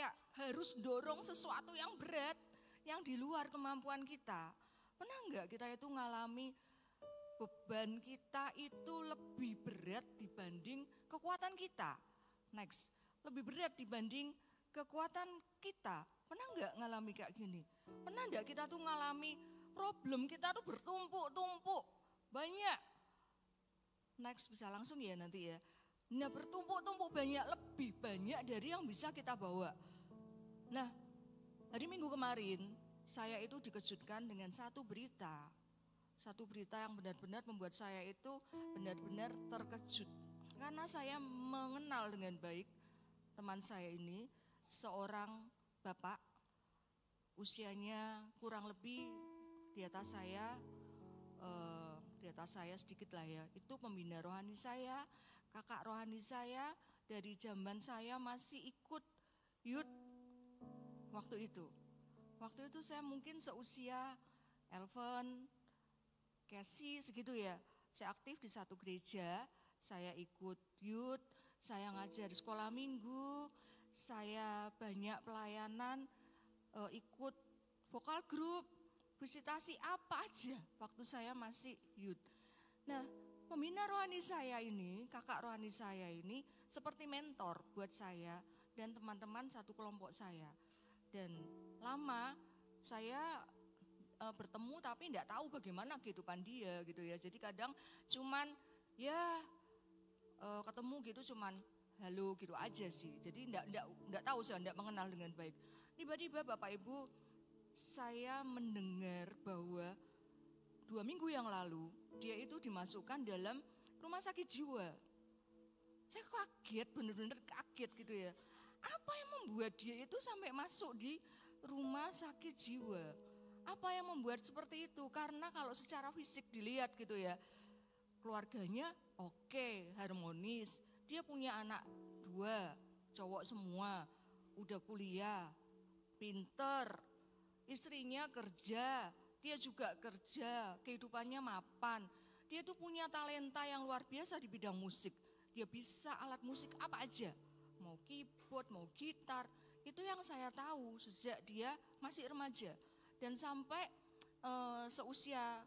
kayak harus dorong sesuatu yang berat, yang di luar kemampuan kita. Pernah enggak kita itu ngalami beban kita itu lebih berat dibanding kekuatan kita? Next, lebih berat dibanding kekuatan kita. Pernah enggak ngalami kayak gini? Pernah enggak kita tuh ngalami problem kita tuh bertumpuk-tumpuk, banyak. Next, bisa langsung ya nanti ya. Nah, bertumpuk-tumpuk banyak, lebih banyak dari yang bisa kita bawa. Nah, hari Minggu kemarin saya itu dikejutkan dengan satu berita yang benar-benar membuat saya itu benar-benar terkejut. Karena saya mengenal dengan baik teman saya ini, seorang bapak, usianya kurang lebih di atas saya sedikit lah ya. Itu pembina rohani saya, kakak rohani saya, dari zaman saya masih ikut youth waktu itu. Waktu itu saya mungkin seusia Elven, Casey segitu ya. Saya aktif di satu gereja, saya ikut youth, saya ngajar di sekolah minggu, saya banyak pelayanan, ikut vokal group, visitasi apa aja waktu saya masih youth. Nah, pembina rohani saya ini, kakak rohani saya ini seperti mentor buat saya dan teman-teman satu kelompok saya. Dan lama saya bertemu tapi enggak tahu bagaimana kehidupan dia gitu ya. Jadi kadang cuman ya ketemu gitu cuman halo gitu aja sih. Jadi enggak tahu, saya enggak mengenal dengan baik. Tiba-tiba Bapak Ibu, saya mendengar bahwa 2 minggu yang lalu dia itu dimasukkan dalam rumah sakit jiwa. Saya kaget, benar-benar kaget gitu ya. Apa yang membuat dia itu sampai masuk di rumah sakit jiwa? Apa yang membuat seperti itu? Karena kalau secara fisik dilihat gitu ya, keluarganya oke, harmonis. Dia punya anak 2, cowok semua, udah kuliah, pinter, istrinya kerja, dia juga kerja, kehidupannya mapan. Dia tuh punya talenta yang luar biasa di bidang musik. Dia bisa alat musik apa aja, mau keyboard, mau gitar. Itu yang saya tahu sejak dia masih remaja. Dan sampai seusia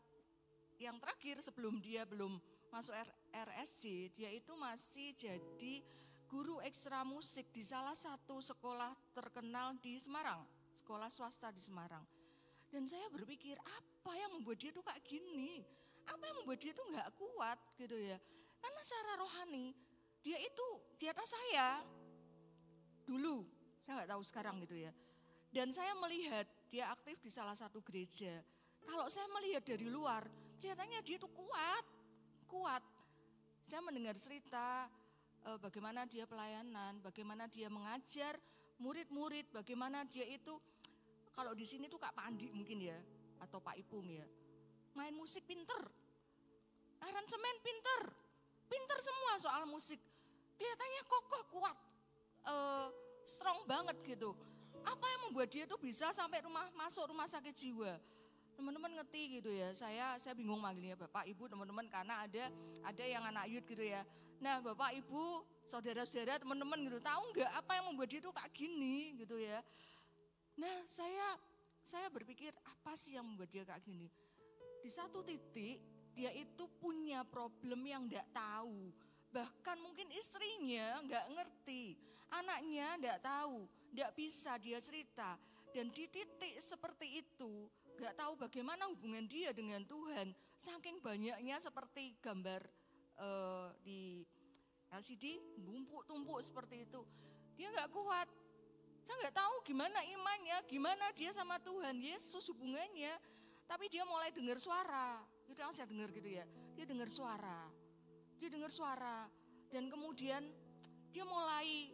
yang terakhir sebelum dia belum masuk RSJ, dia itu masih jadi guru ekstra musik di salah satu sekolah terkenal di Semarang, sekolah swasta di Semarang. Dan saya berpikir, apa yang membuat dia tuh kayak gini? Apa yang membuat dia tuh gak kuat gitu ya? Karena secara rohani, dia itu di atas saya dulu, saya gak tahu sekarang gitu ya. Dan saya melihat dia aktif di salah satu gereja. Kalau saya melihat dari luar, kelihatannya dia tuh kuat. Saya mendengar cerita bagaimana dia pelayanan, bagaimana dia mengajar murid-murid, bagaimana dia itu, kalau di sini tuh Kak Pandi mungkin ya, atau Pak Ipung ya, main musik pinter, aransemen pinter semua soal musik. Kelihatannya kokoh, kuat, strong banget gitu. Apa yang membuat dia tuh bisa sampai masuk rumah sakit jiwa? Teman-teman ngerti gitu ya, saya bingung manggilnya Bapak Ibu teman-teman karena ada yang anak youth gitu ya. Nah Bapak Ibu, saudara-saudara, teman-teman gitu, tahu nggak apa yang membuat dia tuh kayak gini gitu ya. Nah saya berpikir apa sih yang membuat dia kayak gini. Di satu titik dia itu punya problem yang nggak tahu. Bahkan mungkin istrinya nggak ngerti, anaknya nggak tahu, nggak bisa dia cerita. Dan di titik seperti itu, nggak tahu bagaimana hubungan dia dengan Tuhan. Saking banyaknya seperti gambar di LCD, tumpuk-tumpuk seperti itu. Dia nggak kuat. Saya nggak tahu gimana imannya, gimana dia sama Tuhan Yesus hubungannya. Tapi dia mulai dengar suara, itu yang saya dengar gitu ya. Dia dengar suara, dan kemudian dia mulai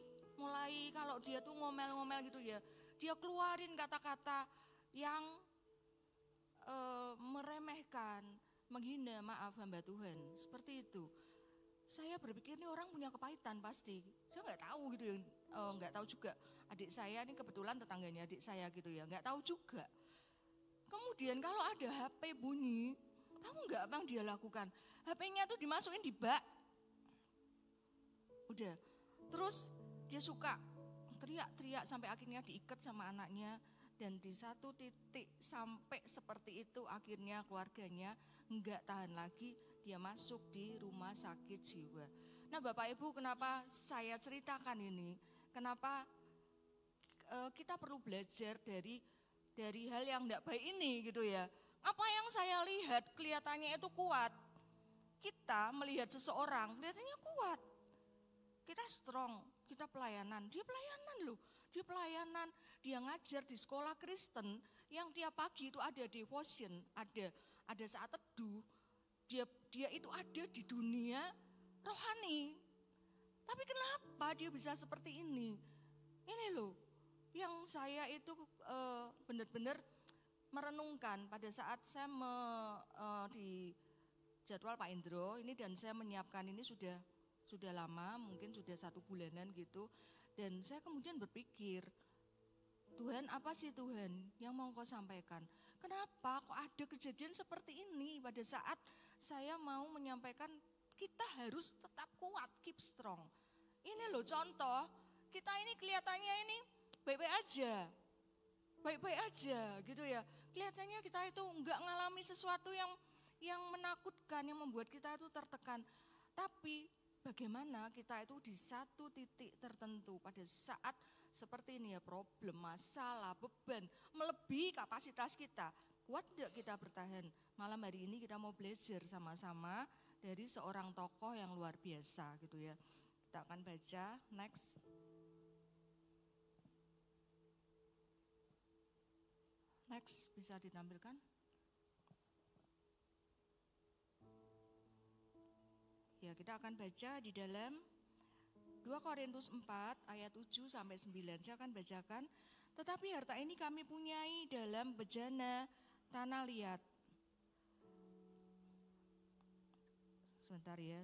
kalau dia tuh ngomel-ngomel gitu ya, dia keluarin kata-kata yang meremehkan, menghina, maaf hamba Tuhan, seperti itu. Saya berpikir ini orang punya kepahitan pasti. Saya nggak tahu gitu ya, nggak tahu juga. Adik saya ini kebetulan tetangganya adik saya gitu ya, nggak tahu juga. Kemudian kalau ada HP bunyi, tahu nggak apa yang dia lakukan? HP-nya tuh dimasukin di bak. Udah, terus dia suka teriak-teriak sampai akhirnya diikat sama anaknya. Dan di satu titik sampai seperti itu akhirnya keluarganya enggak tahan lagi, dia masuk di rumah sakit jiwa. Nah Bapak Ibu, kenapa saya ceritakan ini? Kenapa kita perlu belajar dari hal yang enggak baik ini gitu ya. Apa yang saya lihat kelihatannya itu kuat. Kita melihat seseorang kelihatannya kuat. Kita strong, kita pelayanan. Dia pelayanan loh. Dia pelayanan, dia ngajar di sekolah Kristen yang tiap pagi itu ada devotion, ada saat teduh. Dia itu ada di dunia rohani. Tapi kenapa dia bisa seperti ini? Ini loh, yang saya itu benar-benar merenungkan pada saat saya di jadwal Pak Indro ini, dan saya menyiapkan ini sudah lama, mungkin sudah 1 bulanan gitu. Dan saya kemudian berpikir, Tuhan, apa sih Tuhan yang mau Kau sampaikan? Kenapa kok ada kejadian seperti ini pada saat saya mau menyampaikan kita harus tetap kuat, keep strong. Ini loh contoh, kita ini kelihatannya ini baik-baik aja gitu ya. Kelihatannya kita itu enggak ngalami sesuatu yang menakutkan, yang membuat kita itu tertekan. Tapi bagaimana kita itu di satu titik tertentu pada saat seperti ini ya, problem, masalah, beban, melebihi kapasitas kita. Kuat tidak kita bertahan? Malam hari ini kita mau belajar sama-sama dari seorang tokoh yang luar biasa gitu ya. Kita akan baca, next. Next, bisa ditampilkan? Ya, kita akan baca di dalam 2 Korintus 4 ayat 7 sampai 9. Saya akan bacakan. Tetapi harta ini kami punyai dalam bejana tanah liat. Sebentar ya.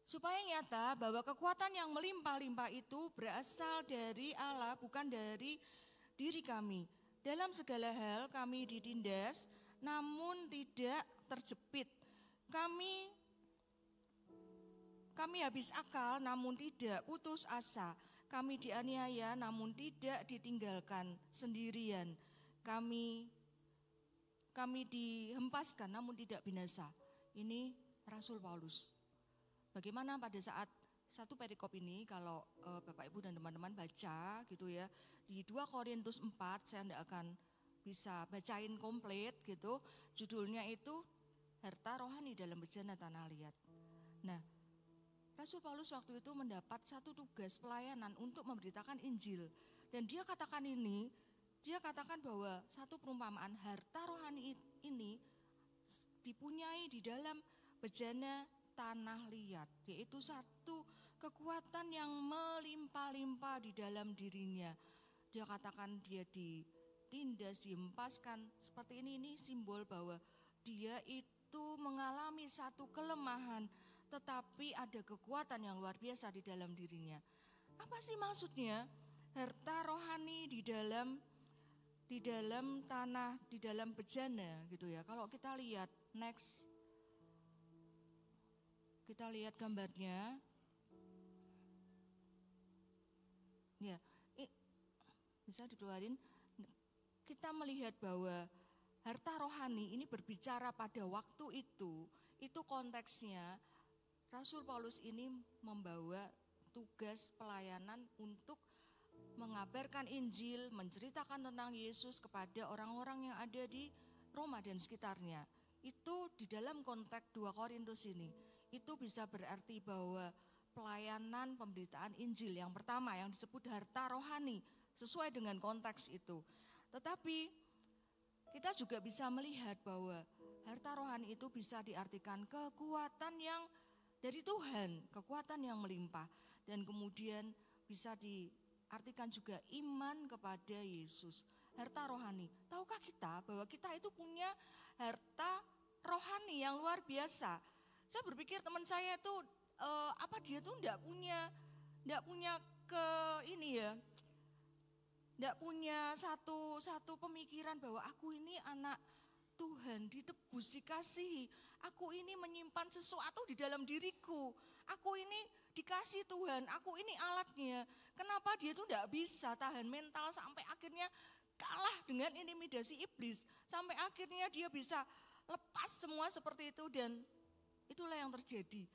Supaya nyata bahwa kekuatan yang melimpah-limpah itu berasal dari Allah, bukan dari diri kami. Dalam segala hal kami ditindas, namun tidak terjepit. Kami habis akal, namun tidak putus asa. Kami dianiaya, namun tidak ditinggalkan sendirian. Kami dihempaskan, namun tidak binasa. Ini Rasul Paulus. Bagaimana pada saat satu perikop ini, kalau Bapak Ibu dan teman-teman baca gitu ya, di 2 Korintus 4, saya tidak akan bisa bacain komplit gitu. Judulnya itu harta rohani dalam bejana tanah liat. Nah, Rasul Paulus waktu itu mendapat satu tugas pelayanan untuk memberitakan Injil. Dan dia katakan bahwa satu perumpamaan harta rohani ini dipunyai di dalam bejana tanah liat, yaitu satu kekuatan yang melimpah-limpah di dalam dirinya. Dia katakan dia ditindas, dihempaskan, seperti ini simbol bahwa dia itu mengalami satu kelemahan, tetapi ada kekuatan yang luar biasa di dalam dirinya. Apa sih maksudnya? Harta rohani di dalam tanah, di dalam bejana gitu ya. Kalau kita lihat next, kita lihat gambarnya. Ya, bisa dikeluarin. Kita melihat bahwa harta rohani ini berbicara pada waktu itu konteksnya Rasul Paulus ini membawa tugas pelayanan untuk mengabarkan Injil, menceritakan tentang Yesus kepada orang-orang yang ada di Roma dan sekitarnya. Itu di dalam konteks 2 Korintus ini. Itu bisa berarti bahwa pelayanan pemberitaan Injil yang pertama yang disebut harta rohani sesuai dengan konteks itu. Tetapi kita juga bisa melihat bahwa harta rohani itu bisa diartikan kekuatan yang dari Tuhan, kekuatan yang melimpah, dan kemudian bisa diartikan juga iman kepada Yesus. Harta rohani. Tahukah kita bahwa kita itu punya harta rohani yang luar biasa? Saya berpikir teman saya itu dia tuh enggak punya enggak punya satu pemikiran bahwa aku ini anak Tuhan, ditebus, dikasihi. Aku ini menyimpan sesuatu di dalam diriku. Aku ini dikasih Tuhan, aku ini alatnya. Kenapa dia tuh tidak bisa tahan mental sampai akhirnya kalah dengan intimidasi iblis. Sampai akhirnya dia bisa lepas semua seperti itu, dan itulah yang terjadi.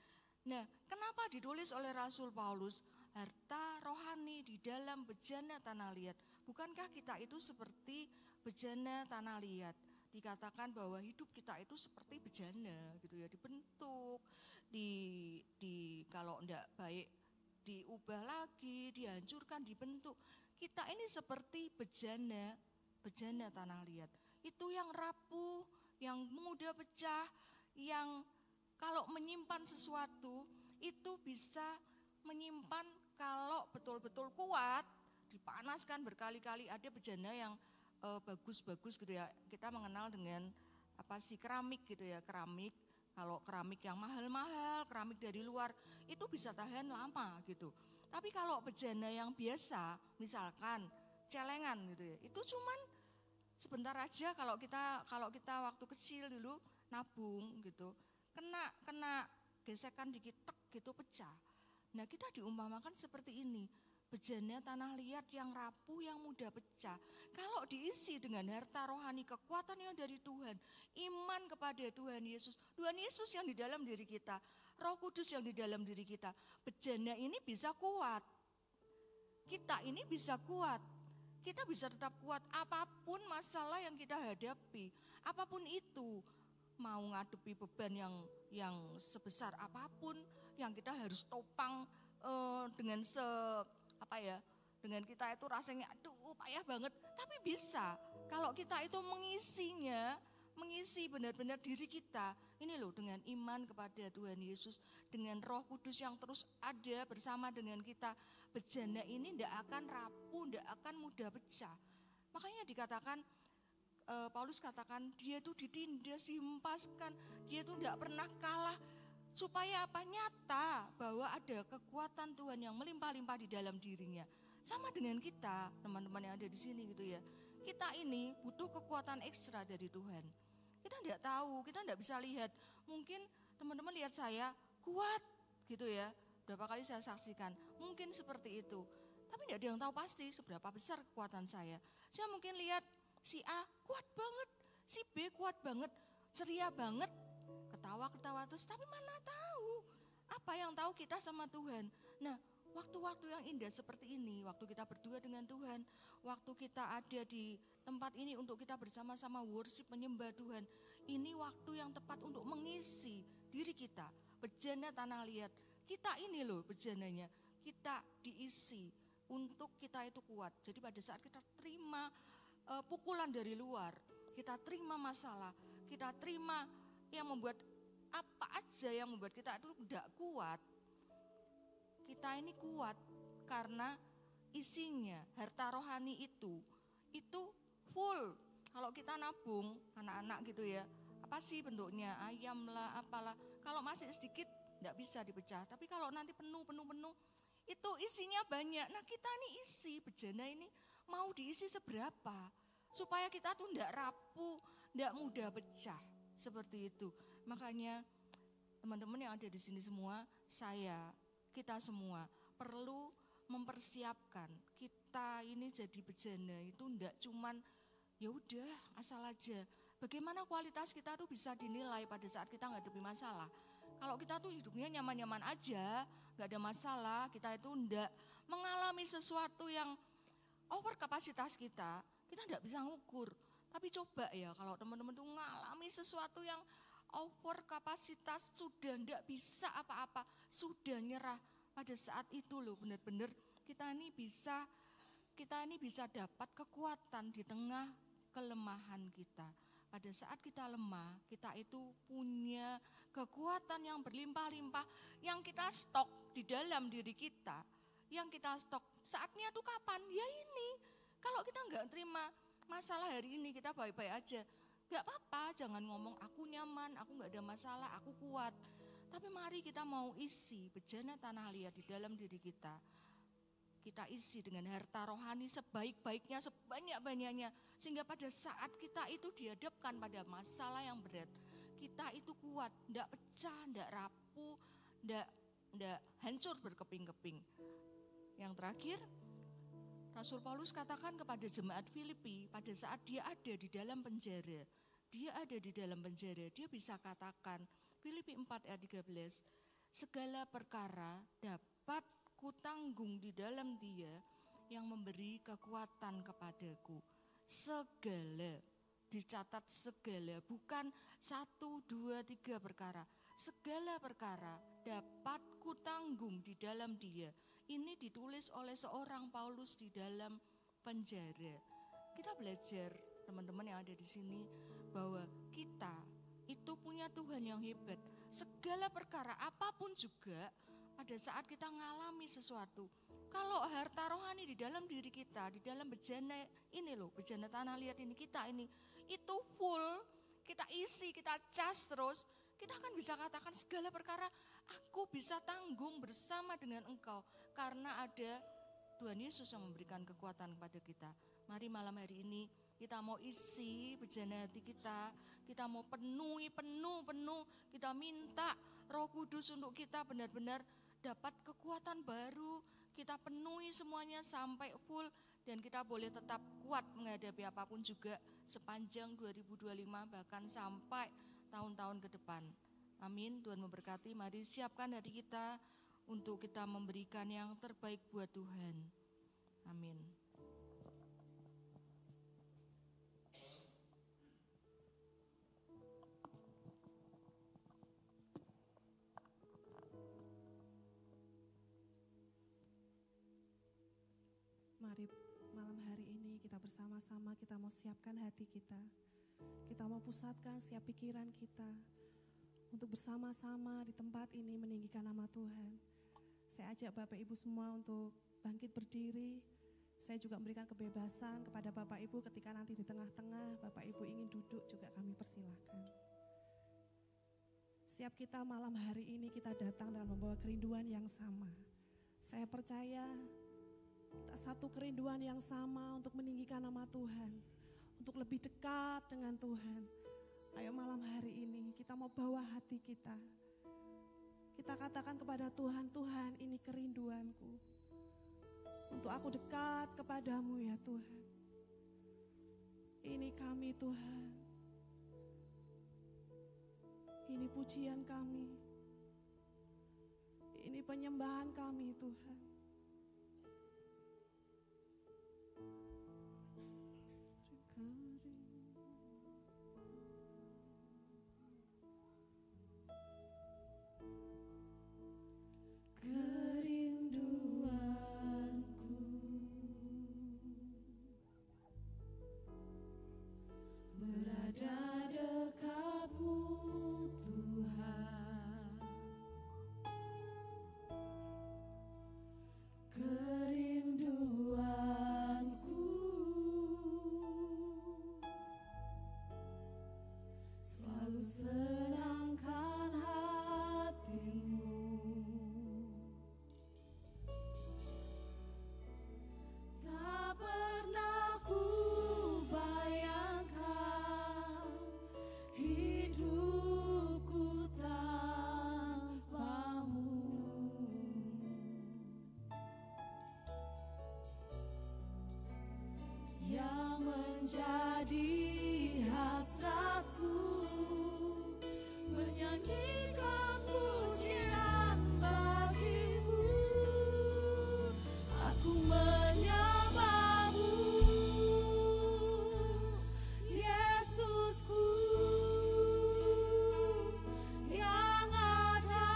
Nah, kenapa ditulis oleh Rasul Paulus, harta rohani di dalam bejana tanah liat? Bukankah kita itu seperti bejana tanah liat? Dikatakan bahwa hidup kita itu seperti bejana gitu ya, dibentuk, kalau enggak baik diubah lagi, dihancurkan, dibentuk. Kita ini seperti bejana tanah liat. Itu yang rapuh, yang mudah pecah, yang kalau menyimpan sesuatu itu bisa menyimpan kalau betul-betul kuat, dipanaskan berkali-kali. Ada bejana yang bagus-bagus gitu ya. Kita mengenal dengan keramik gitu ya, keramik. Kalau keramik yang mahal-mahal, keramik dari luar itu bisa tahan lama gitu. Tapi kalau bejana yang biasa, misalkan celengan gitu ya, itu cuman sebentar aja. Kalau kita waktu kecil dulu nabung gitu, kena gesekan dikit tek gitu pecah. Nah, kita diumpamakan seperti ini, bejana tanah liat yang rapuh, yang mudah pecah. Kalau diisi dengan harta rohani, kekuatan yang dari Tuhan, iman kepada Tuhan Yesus yang di dalam diri kita, Roh Kudus yang di dalam diri kita, bejana ini bisa kuat. Kita ini bisa kuat. Kita bisa tetap kuat apapun masalah yang kita hadapi, apapun itu. Mau ngadepi beban yang sebesar apapun, yang kita harus topang dengan dengan kita itu rasanya aduh payah banget, tapi bisa kalau kita itu mengisi benar-benar diri kita ini loh, dengan iman kepada Tuhan Yesus, dengan Roh Kudus yang terus ada bersama dengan kita. Bejana ini tidak akan rapuh, tidak akan mudah pecah. Makanya dikatakan, Paulus katakan dia itu ditindas, dihempaskan, dia itu tidak pernah kalah. Supaya apa? Nyata bahwa ada kekuatan Tuhan yang melimpah-limpah di dalam dirinya. Sama dengan kita, teman-teman yang ada di sini gitu ya. Kita ini butuh kekuatan ekstra dari Tuhan. Kita tidak tahu, kita tidak bisa lihat. Mungkin teman-teman lihat saya kuat gitu ya. Berapa kali saya saksikan, mungkin seperti itu. Tapi tidak ada yang tahu pasti seberapa besar kekuatan saya. Saya mungkin lihat si A kuat banget, si B kuat banget, ceria banget, ketawa-ketawa terus, tapi mana tahu. Apa yang tahu kita sama Tuhan. Nah, waktu-waktu yang indah seperti ini, waktu kita berdua dengan Tuhan, waktu kita ada di tempat ini untuk kita bersama-sama worship, menyembah Tuhan, ini waktu yang tepat untuk mengisi diri kita, bejana tanah liat. Kita ini loh bejananya, kita diisi untuk kita itu kuat. Jadi pada saat kita terima pukulan dari luar, kita terima masalah, kita terima yang membuat apa aja yang membuat kita itu tidak kuat, kita ini kuat karena isinya harta rohani itu full. Kalau kita nabung anak-anak gitu ya, apa sih bentuknya, ayam lah apalah, kalau masih sedikit tidak bisa dipecah. Tapi kalau nanti penuh itu isinya banyak. Nah, kita nih isi bejana ini mau diisi seberapa supaya kita tuh tidak rapuh, tidak mudah pecah seperti itu. Makanya teman-teman yang ada di sini semua, kita semua perlu mempersiapkan. Kita ini jadi bejana itu tidak cuman ya udah asal aja. Bagaimana kualitas kita tuh bisa dinilai pada saat kita ngadepi masalah. Kalau kita tuh hidupnya nyaman-nyaman aja, gak ada masalah, kita itu enggak mengalami sesuatu yang over kapasitas kita enggak bisa ngukur. Tapi coba ya kalau teman-teman tuh mengalami sesuatu yang over kapasitas, sudah enggak bisa apa-apa, sudah nyerah. Pada saat itu loh benar-benar kita ini bisa dapat kekuatan di tengah kelemahan kita. Pada saat kita lemah, kita itu punya kekuatan yang berlimpah-limpah yang kita stok di dalam diri kita. Yang kita stok saatnya tuh kapan? Ya ini. Kalau kita enggak terima masalah hari ini, kita baik-baik aja, enggak apa-apa, jangan ngomong aku nyaman, aku enggak ada masalah, aku kuat. Tapi mari kita mau isi bejana tanah liat di dalam diri kita. Kita isi dengan harta rohani sebaik-baiknya, sebanyak-banyaknya. Sehingga pada saat kita itu dihadapkan pada masalah yang berat, kita itu kuat, tidak pecah, tidak rapuh, tidak ndak hancur berkeping-keping. Yang terakhir, Rasul Paulus katakan kepada jemaat Filipi pada saat dia ada di dalam penjara. Dia ada di dalam penjara, dia bisa katakan, Filipi 4 ayat 13, segala perkara dapat kutanggung di dalam Dia yang memberi kekuatan kepadaku. Segala, dicatat segala, bukan 1, 2, 3 perkara. Segala perkara dapat kutanggung di dalam Dia. Ini ditulis oleh seorang Paulus di dalam penjara. Kita belajar, teman-teman yang ada di sini, bahwa kita itu punya Tuhan yang hebat. Segala perkara apapun juga, pada saat kita mengalami sesuatu, kalau harta rohani di dalam diri kita, di dalam bejana ini loh, bejana tanah liat ini, kita ini, itu full, kita isi, kita cas terus, kita akan bisa katakan segala perkara aku bisa tanggung bersama dengan Engkau, karena ada Tuhan Yesus yang memberikan kekuatan kepada kita. Mari malam hari ini kita mau isi bejana hati kita mau penuh, kita minta Roh Kudus untuk kita benar-benar dapat kekuatan baru, kita penuhi semuanya sampai full, dan kita boleh tetap kuat menghadapi apapun juga sepanjang 2025 bahkan sampai tahun-tahun ke depan. Amin, Tuhan memberkati. Mari siapkan hati kita untuk kita memberikan yang terbaik buat Tuhan. Amin. Mari malam hari ini kita bersama-sama, kita mau siapkan hati kita. Kita mau pusatkan setiap pikiran kita untuk bersama-sama di tempat ini meninggikan nama Tuhan. Saya ajak Bapak Ibu semua untuk bangkit berdiri. Saya juga memberikan kebebasan kepada Bapak Ibu ketika nanti di tengah-tengah Bapak Ibu ingin duduk juga kami persilahkan. Setiap kita malam hari ini kita datang dalam membawa kerinduan yang sama. Saya percaya kita satu kerinduan yang sama untuk meninggikan nama Tuhan, untuk lebih dekat dengan Tuhan. Ayo malam hari ini kita mau bawa hati kita. Kita katakan kepada Tuhan, Tuhan ini kerinduanku. Untuk aku dekat kepadamu ya Tuhan. Ini kami Tuhan. Ini pujian kami. Ini penyembahan kami Tuhan. Jadi hasratku menyanyikan pujian bagimu, aku menyembahmu Yesusku yang ada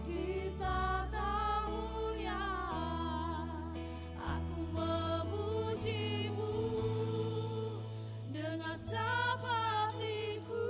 di tata mulia, aku memujimu dengan segenap hatiku.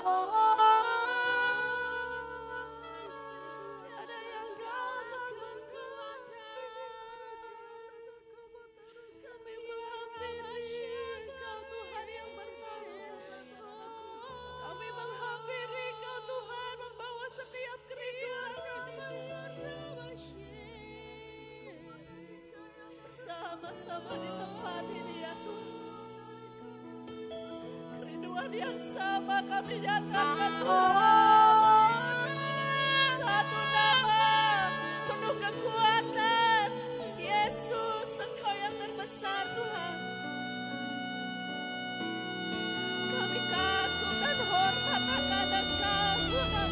Ada yang datang kami menghampiri Engkau Tuhan yang bertarung. Kami menghampiri Engkau Tuhan membawa setiap kerinduan bersama-sama di tempat ini ya Tuhan. Kerinduan yang sama kami nyatakan Tuhan. Satu nama penuh kekuatan, Yesus Engkau yang terbesar Tuhan. Kami kagum dan hormat akan Engkau Tuhan.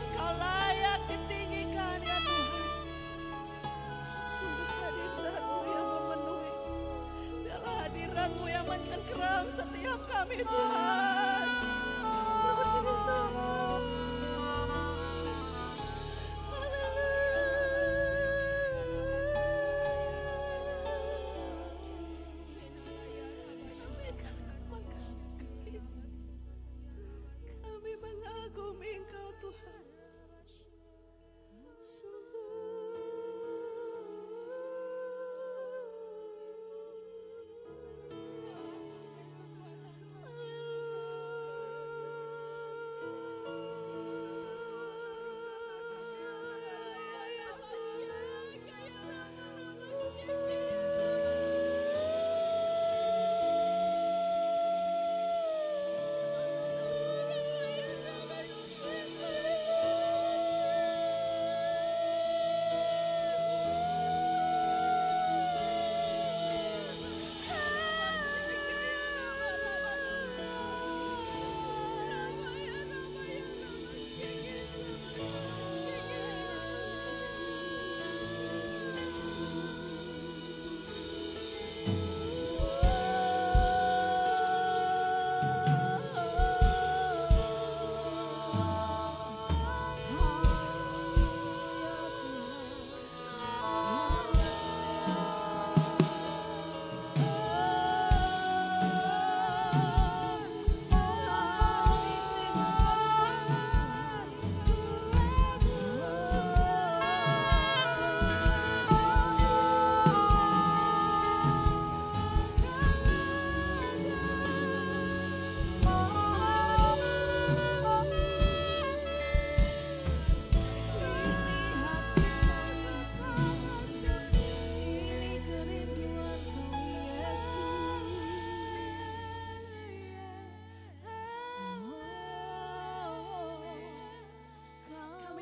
Engkau layak ditinggikan ya Tuhan. Sungguh hadirat-Mu yang memenuhi, biarlah hadirat-Mu yang mencengkeram setiap kami Tuhan. Seperti itu. Kami mengagumi Engkau Tuhan.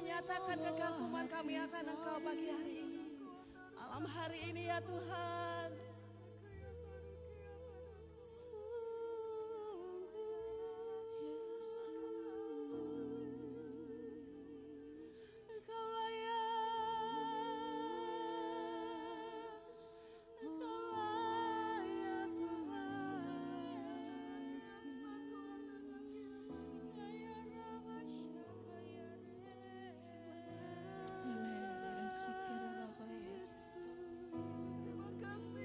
Nyatakan kekaguman kami akan Engkau pagi hari ini, malam hari ini ya Tuhan. Engkau layak, Engkau layak Tuhan. Terima kasih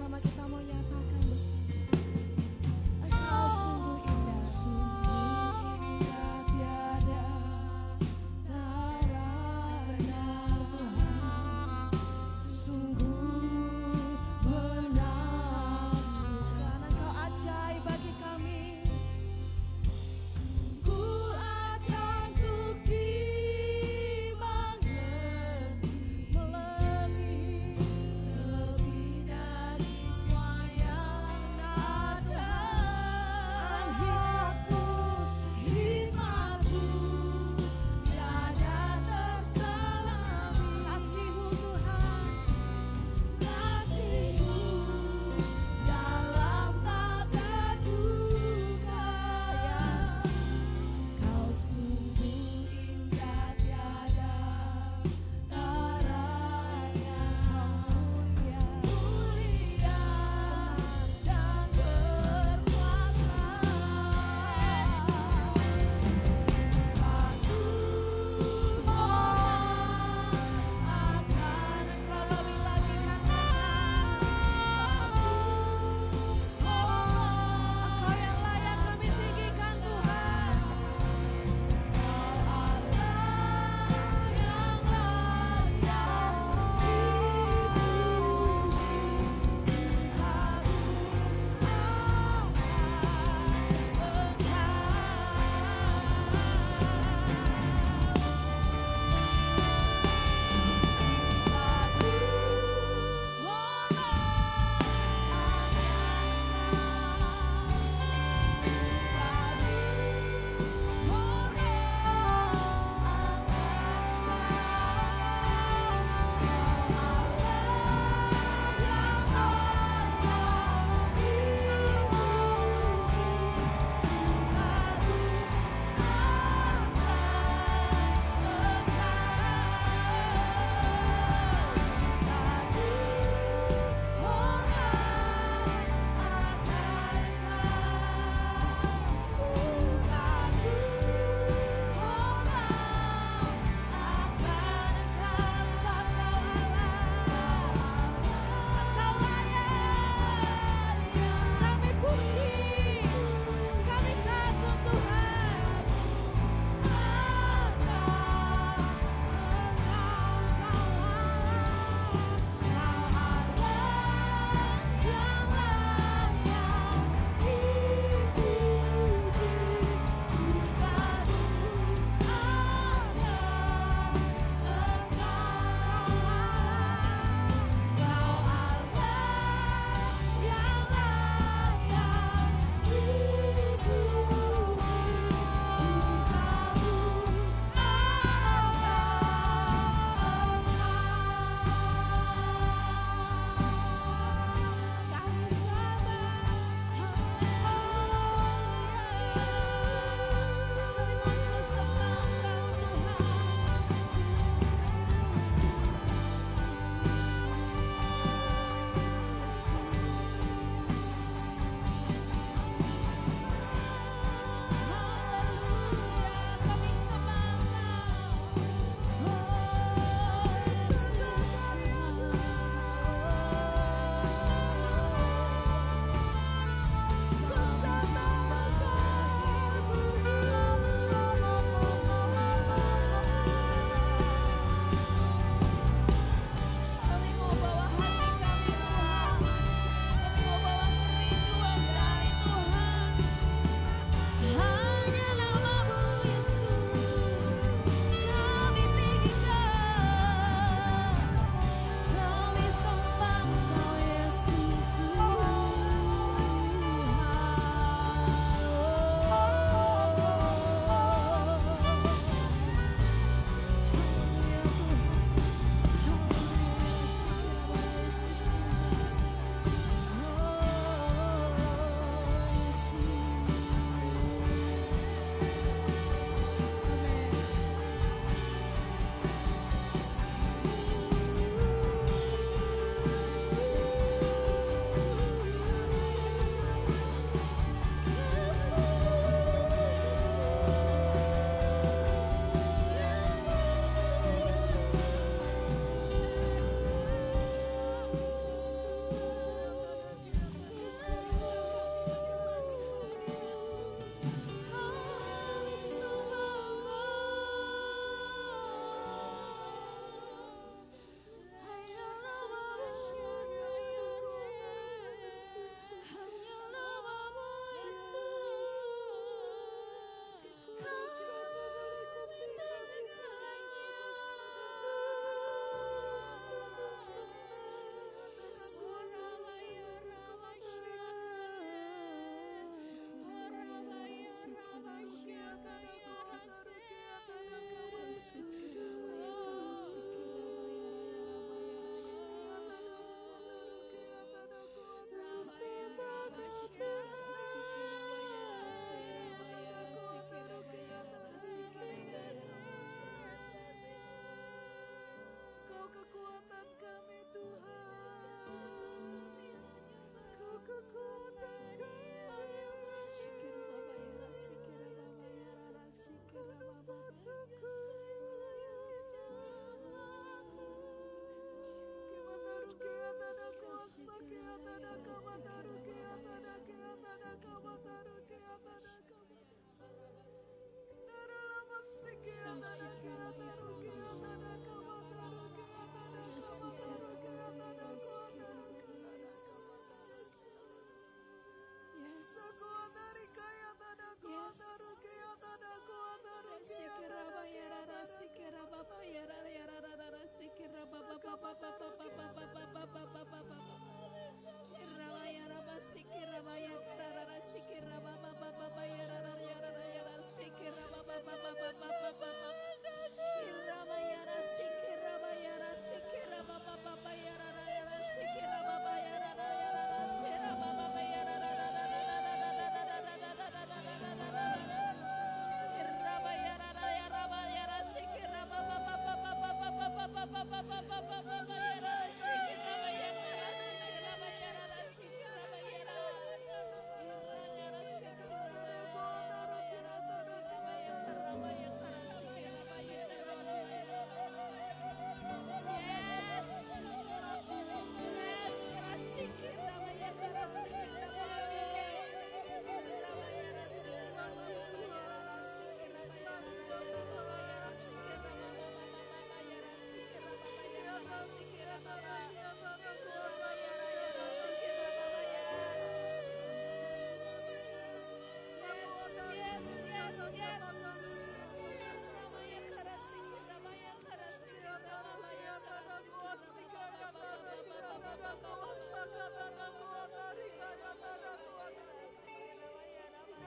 Sama-sama kita mau nyatakan bersama. Engkau sungguh indah. Tiada tara Benar Tuhan. sungguh benar. Karena Engkau ajaib bagi kami. Ku akan untuk dimengerti Melebihi lebih dari semua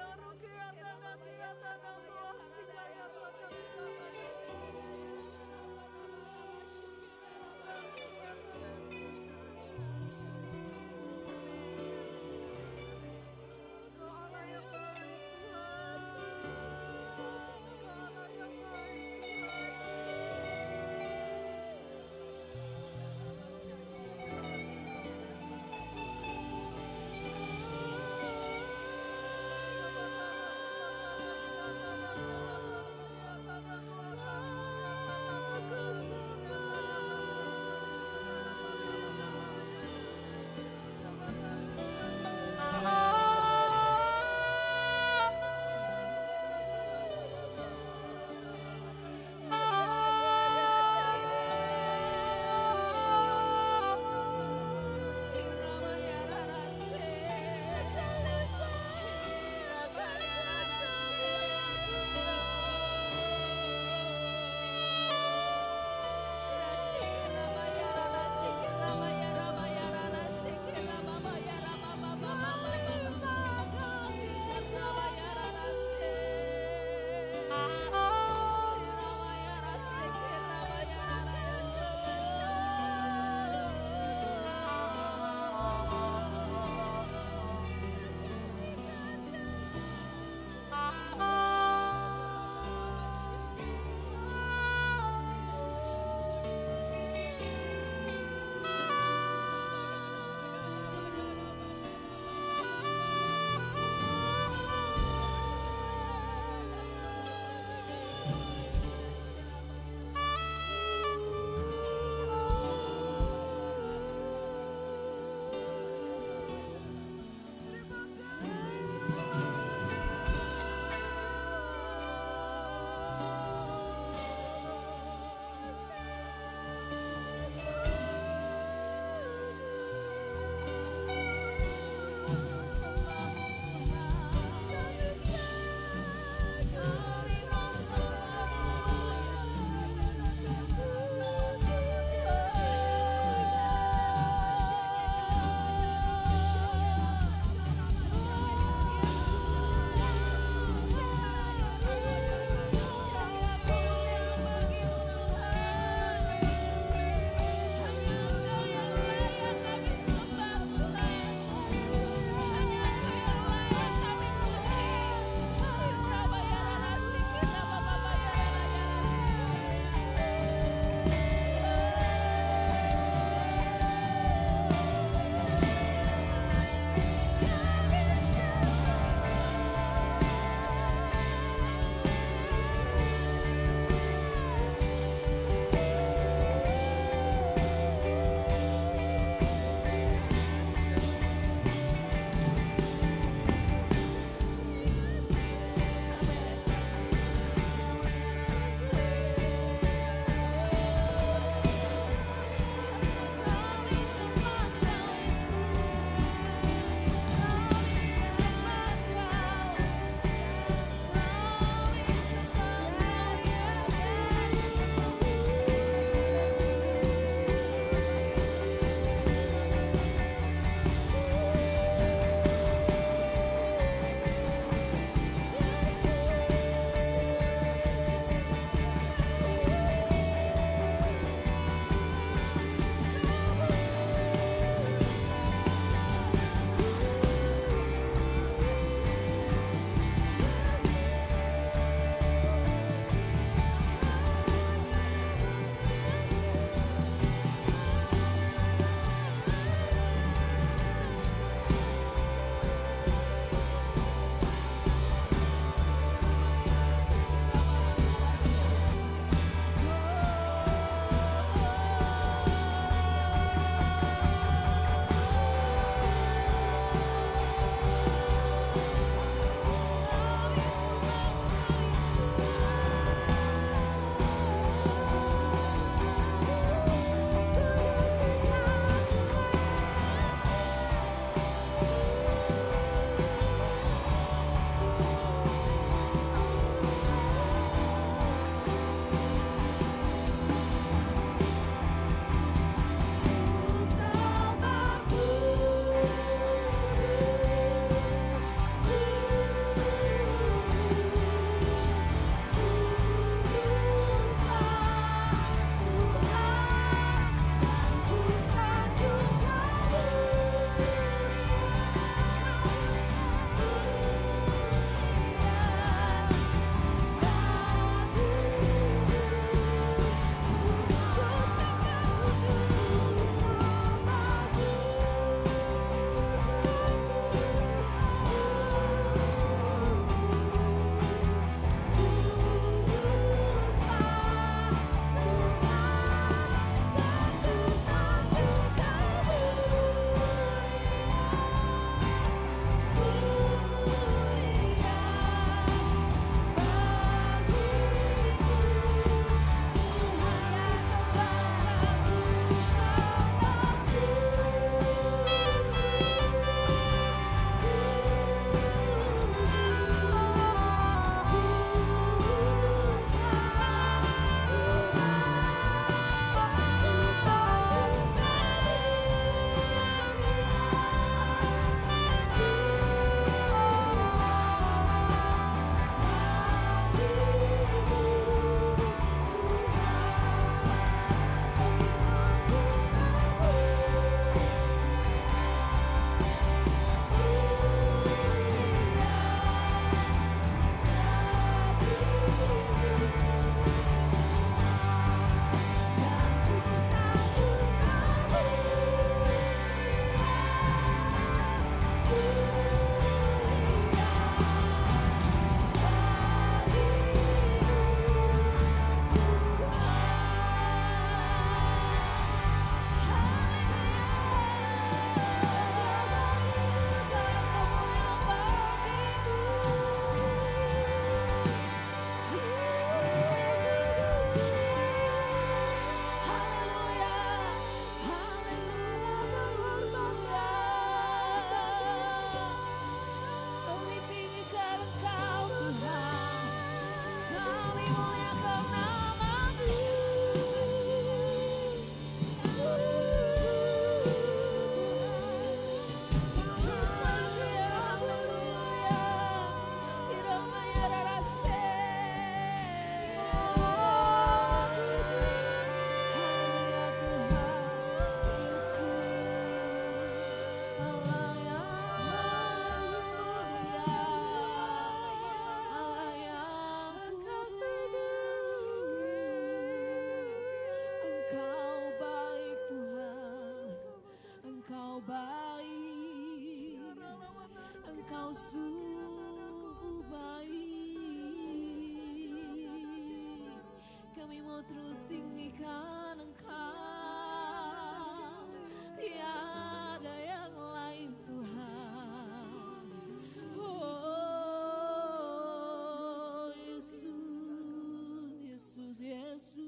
Tuhan. terus tinggikan Engkau, tiada yang lain Tuhan. Oh Yesus, Yesus, Yesus.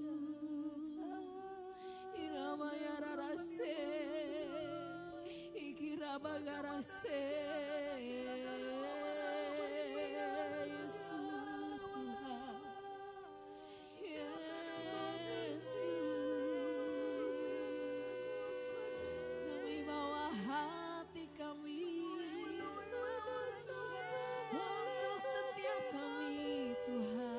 Iramaya rarase, ikirabagarase. Yesus Tuhan, Yesus. Kami bawa hati kami untuk setiap kami Tuhan.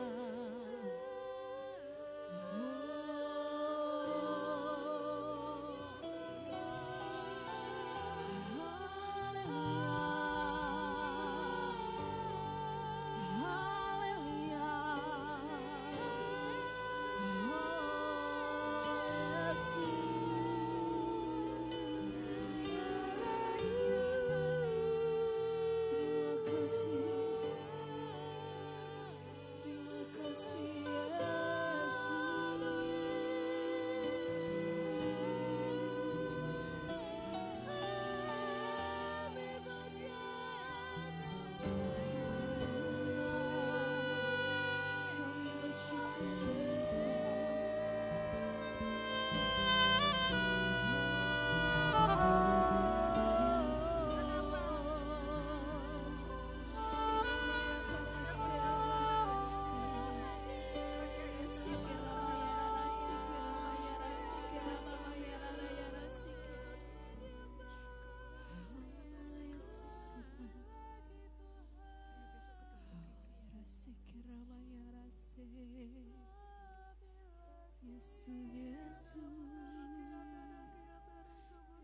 Yesus, Yesus,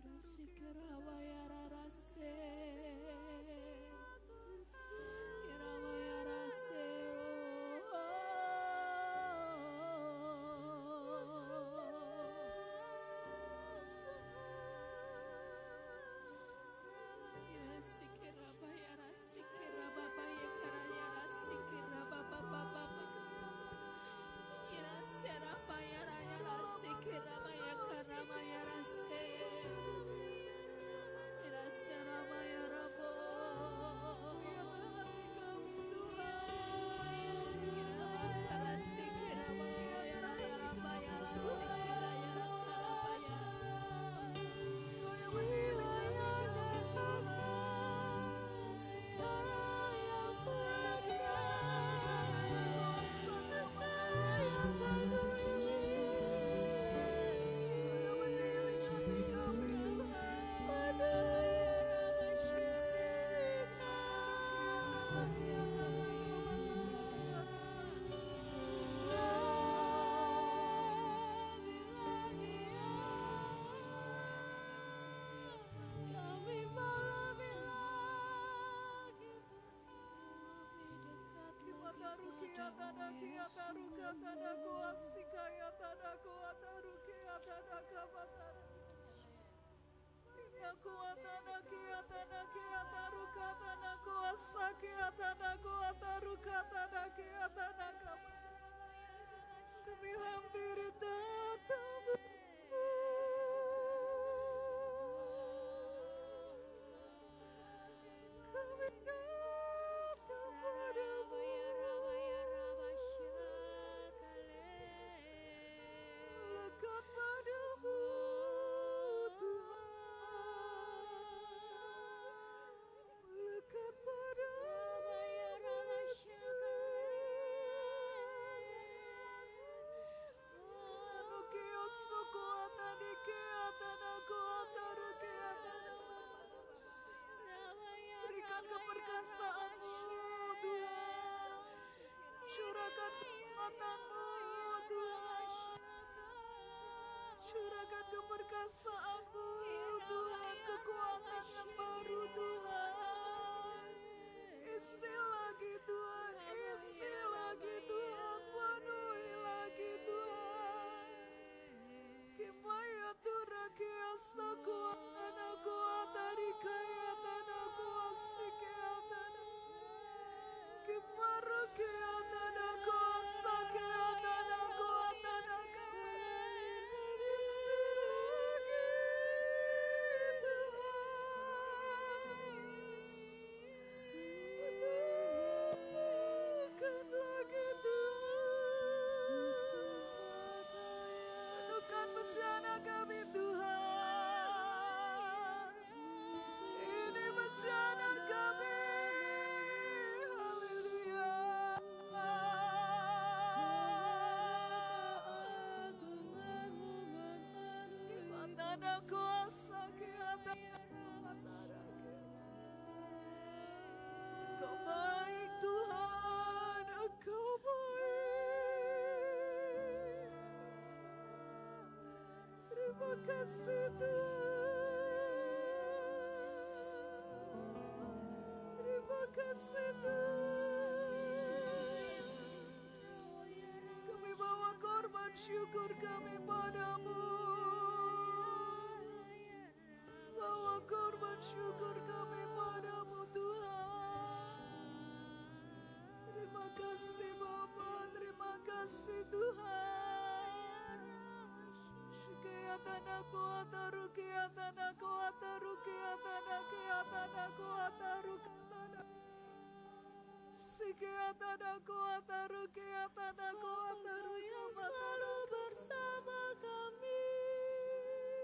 Rasikirabaya rarase, Irabaya rase, Rasikirabaya rasikirabaya karaya rasikirababa. Serapaya raya rase keramaya karamaya rase rasaramaya rabo rase keramaya raya rambaya rase keraya rakarabaya Kami hampir datang kami datang padamu, lekat padamu Tuhan, melekat padamu Yesus. Berikan keperkasaan-Mu Tuhan, curahkan kekuatan-Mu Tuhan, curahkan keperkasaan-Mu Tuhan, kekuatan yang baru Tuhan, isi lagi Tuhan, isi lagi Tuhan, penuhi lagi Tuhan. Kimaya turakia sakuatan aku atari kaya tanaku asikeatan. Kimarakia tanaku asakeatan aku atana kasih Tuhan. Terima kasih Tuhan. Kami bawa korban syukur kami padamu. Bawa korban syukur kami padamu Tuhan. Terima kasih Bapa, terima kasih Tuhan. Shikayatana kuata rukiatana kuata rukiatana kiatana kuata rukiatana. Shikayatana kuata rukiatana kuata rukiatana. Selalu bersama kami.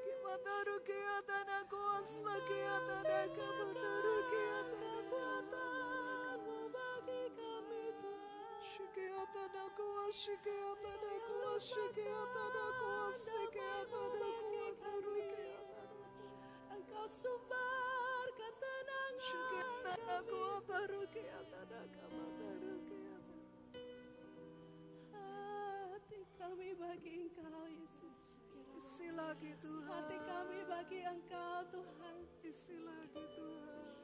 Kimata rukiatana kuasa kiatana kamata rukiatana kuatamu bagi kami Tuhan. Shikayatana kuasa shikayatana kuasa shikayatana kuasa shikayatana kuasa rukiatana. Engkau sumber ketenangan. Shikayatana kuasa rukiatana kamata rukiatana. Hati kami bagi Engkau Yesus. Isi lagi Tuhan. Hati kami bagi Engkau Tuhan. Isi lagi Tuhan.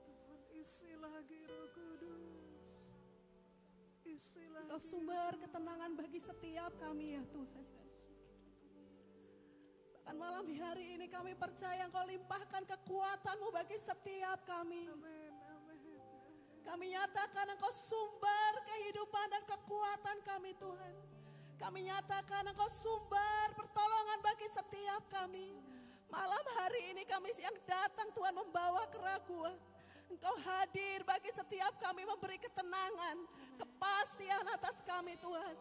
Tuhan isi lagi Roh Kudus. Isi lagi. Engkau sumber ketenangan bagi setiap kami ya Tuhan. Bahkan malam hari ini kami percaya Engkau limpahkan kekuatan-Mu bagi setiap kami. Amin, amin. Kami nyatakan Engkau sumber kehidupan dan kekuatan kami Tuhan. Kami nyatakan Engkau sumber pertolongan bagi setiap kami. Malam hari ini kami yang datang Tuhan membawa keraguan. Engkau hadir bagi setiap kami memberi ketenangan, kepastian atas kami Tuhan.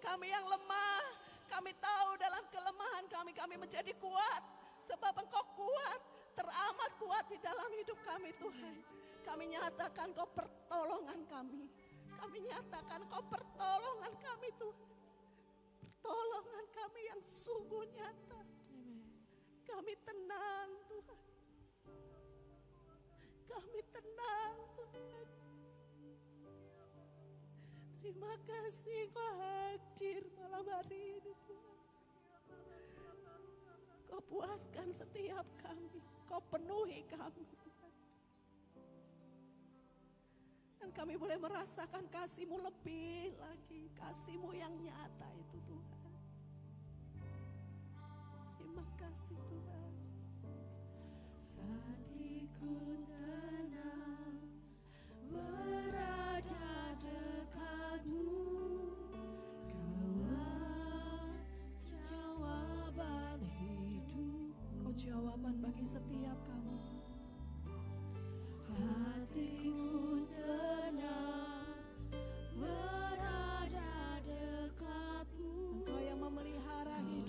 Kami yang lemah, kami tahu dalam kelemahan kami menjadi kuat. Sebab Engkau kuat, teramat kuat di dalam hidup kami Tuhan. Kami nyatakan Engkau pertolongan kami. Kami nyatakan Engkau pertolongan kami Tuhan. Pertolongan kami yang sungguh nyata. Kami tenang Tuhan. Kami tenang Tuhan. Terima kasih Kau hadir malam hari ini Tuhan. Kau puaskan setiap kami. Kau penuhi kami Tuhan. Dan kami boleh merasakan kasih-Mu lebih lagi. Kasih-Mu yang nyata itu Tuhan. Terima kasih Tuhan. Hatiku tenang berada dekat-Mu. Kaulah jawaban hidupku. Kau jawaban bagi setiap kami. Hatiku tenang berada dekat-Mu. Engkau yang memelihara hidupku.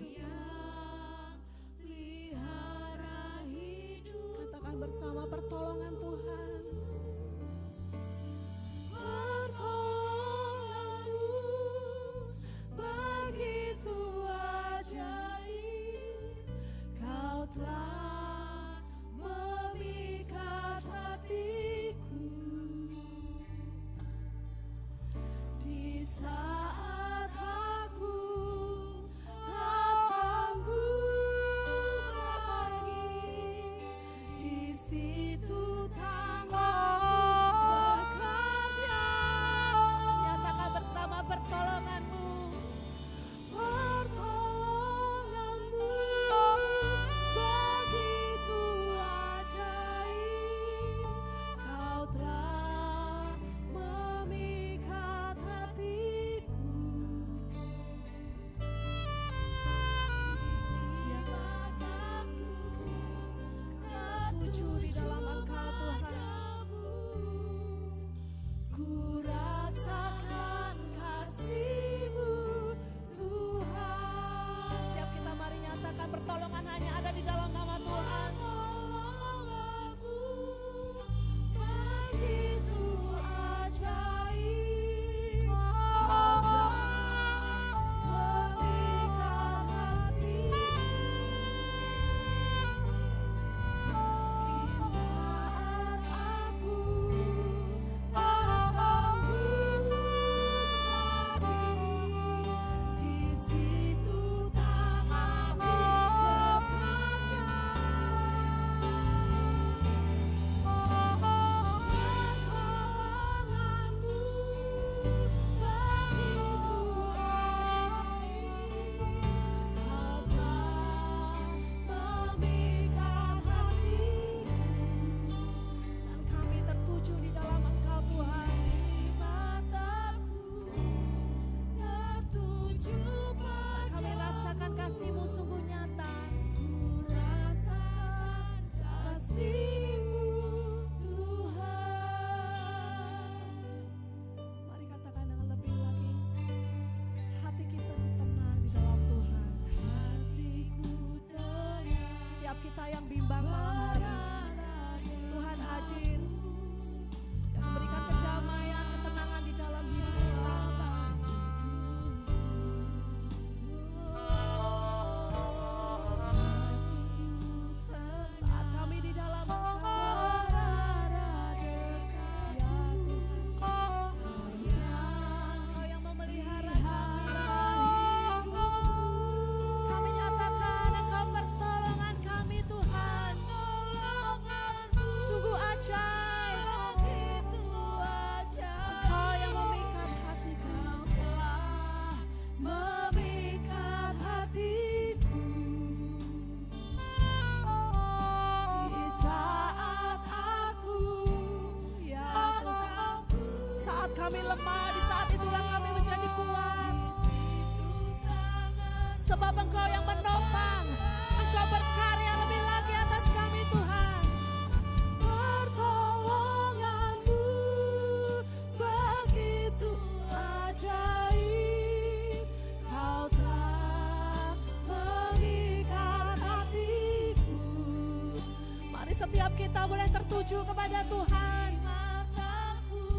setiap kita boleh tertuju kepada Tuhan. Mataku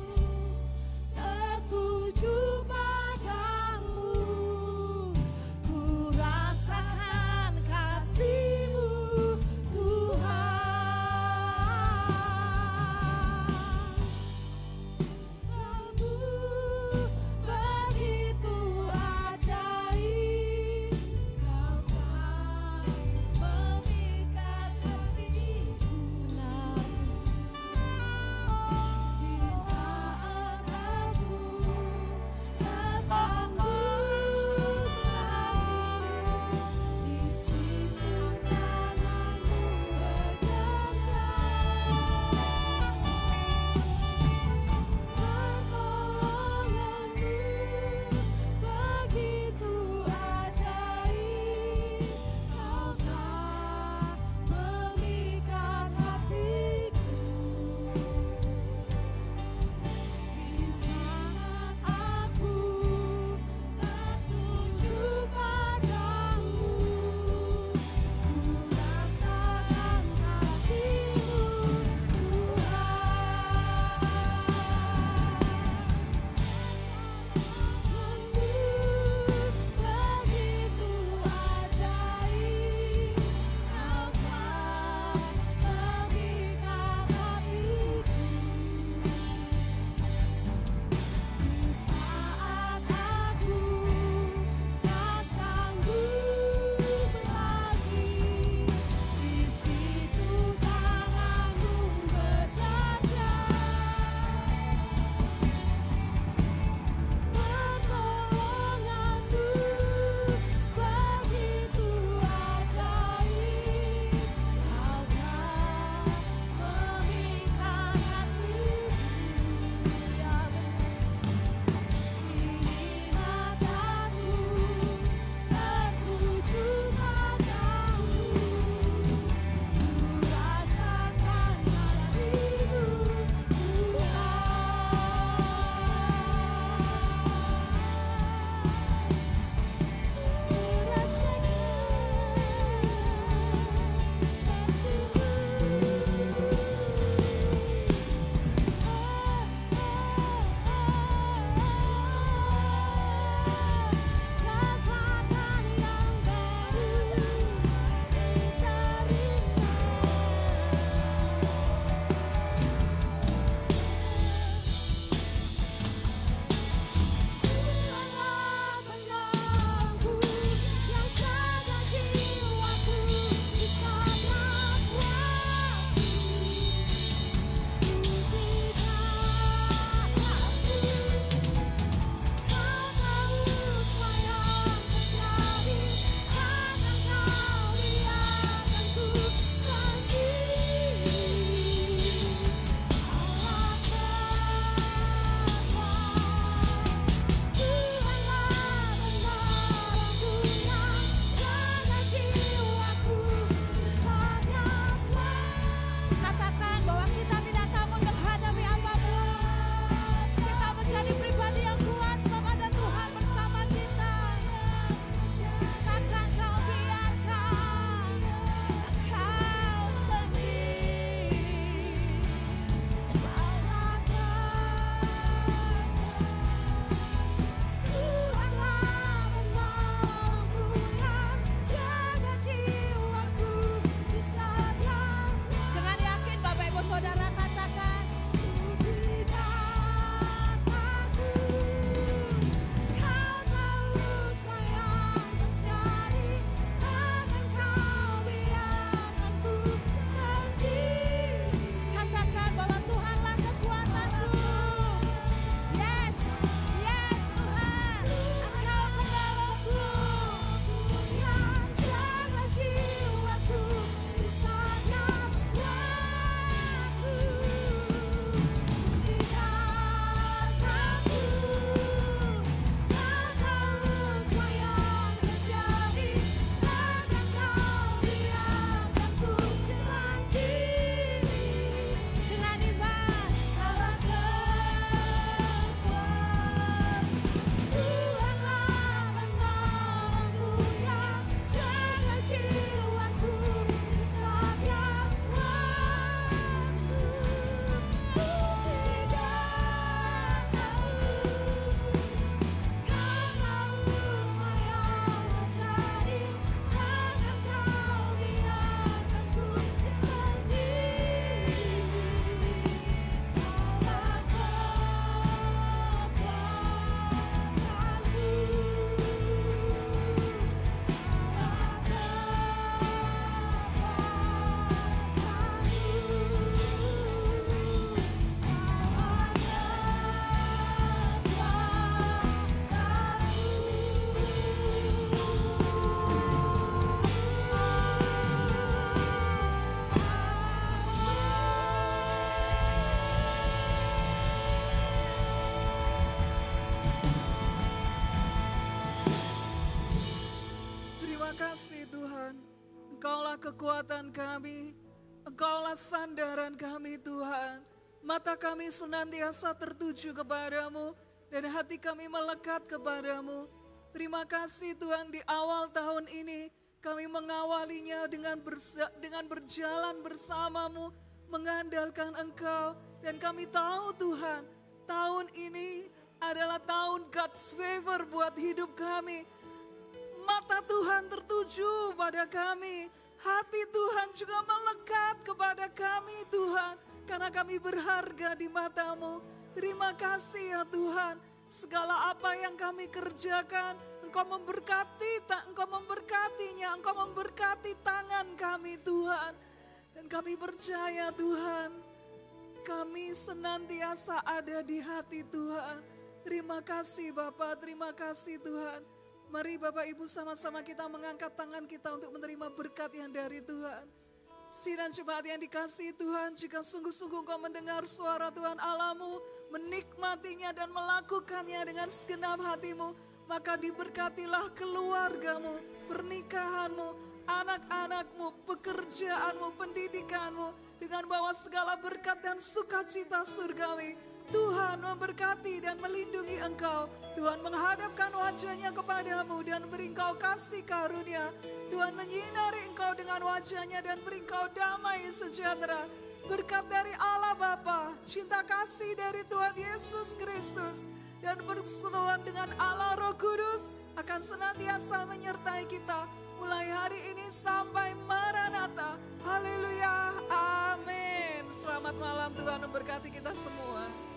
tertuju padamu, ku rasakan kasih-Mu Tuhan. Kamu begitu ajaib, Kau telah memikat hatiku. Di saat aku Engkaulah kekuatan kami, Engkaulah sandaran kami Tuhan. Mata kami senantiasa tertuju kepadamu dan hati kami melekat kepadamu. Terima kasih Tuhan, di awal tahun ini kami mengawalinya dengan berjalan bersamamu, mengandalkan Engkau. Dan kami tahu Tuhan, tahun ini adalah tahun God's favor buat hidup kami. Mata Tuhan tertuju pada kami. Hati Tuhan juga melekat kepada kami Tuhan. Karena kami berharga di mata-Mu. Terima kasih ya Tuhan. Segala apa yang kami kerjakan, Engkau memberkati, Engkau memberkatinya, Engkau memberkati tangan kami Tuhan. Dan kami percaya Tuhan, kami senantiasa ada di hati Tuhan. Terima kasih Bapa, terima kasih Tuhan. Mari Bapak Ibu sama-sama kita mengangkat tangan kita untuk menerima berkat yang dari Tuhan. Sidang jemaat yang dikasihi Tuhan, jika sungguh-sungguh kau mendengar suara Tuhan Allahmu, menikmatinya dan melakukannya dengan segenap hatimu, maka diberkatilah keluargamu, pernikahanmu, anak-anakmu, pekerjaanmu, pendidikanmu, dengan bawa segala berkat dan sukacita surgawi. Tuhan memberkati dan melindungi engkau. Tuhan menghadapkan wajahnya kepadamu dan beri engkau kasih karunia. Tuhan menyinari engkau dengan wajahnya dan beri engkau damai sejahtera. Berkat dari Allah Bapa, cinta kasih dari Tuhan Yesus Kristus, dan persekutuan dengan Allah Roh Kudus akan senantiasa menyertai kita mulai hari ini sampai Maranatha. Haleluya, amin. Selamat malam, Tuhan memberkati kita semua.